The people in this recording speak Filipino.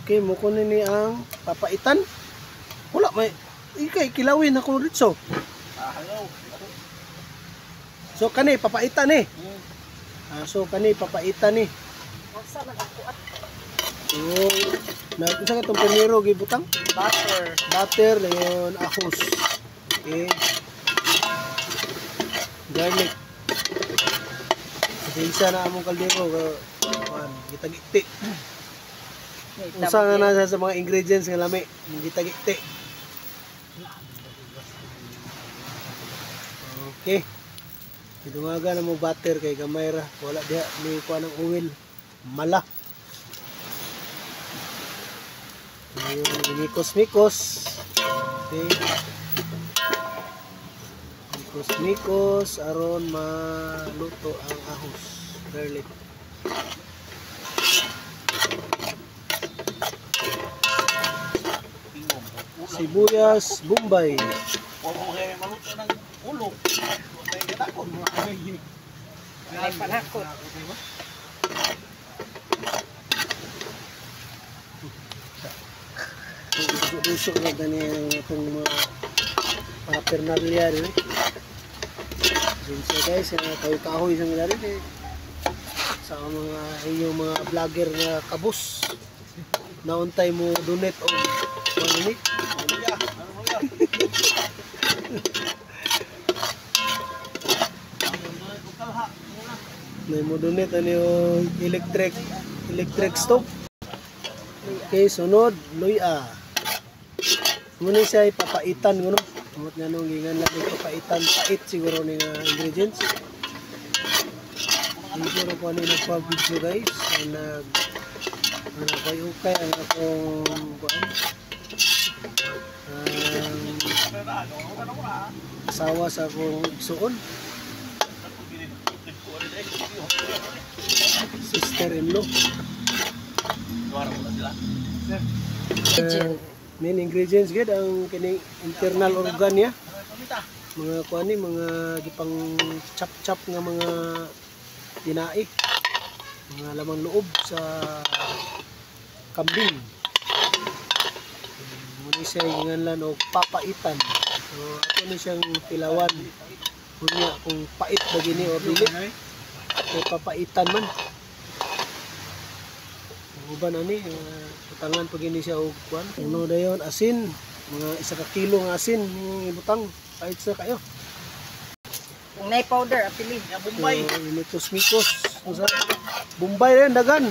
Okay, mo kunin ni ang papaitan. Wala may ikay kilawin ako ritso. So kani papaitan ni. So kani papaitan ni. Sa nagkuat. So na isa ka tong primero gibutang butter dayon ahos. Okay. Garlic. Isa na among kaldero kan gitagiti. Usa nga na sa mga ingredients nga lami, gitagiti. Okay. Idungaga na mo butter kay gamay ra, wala diha ni kuan ng oil. Mala. Ayun, mikos-mikos. Okay. Mikos-mikos aron maluto ang ahos, garlic. Sibuyas, bombay. Ay panakot. Dusok na gani itong mga paraphernalia rin. So guys, kahoy-kahoy sa mga rin sa mga inyong mga vlogger na kabus. Nauntay mo donate o manunit. May mo donate ano yung electric stove. Okay, sunod, luya. Muna siya ipapaitan ko no. Kamot nga nung gingan lang ipapaitan, pait siguro ng ingredients. Siguro po ano yung nagpa-video guys. Nagkay-ukay ang akong asawa sa akong igsuon. Sister-in-law. Main ingredients gid ang kining internal organ niya. Mga kuan ni mga gipang chop nga mga tinai. Mga lamang loob sa kambing. Muna siya nganlan og papaitan. So ato ni siyang tilawan. Kunya kung pait ba gini o dili. Kay papaitan man. Uban ani utangan pag ini siya og kuan. Uno dayon asin, mga 1 kilo nga asin ibutang kahit sa kayo. Nay powder apili. Bombay. Mikos-mikos. Bombay rin dagan.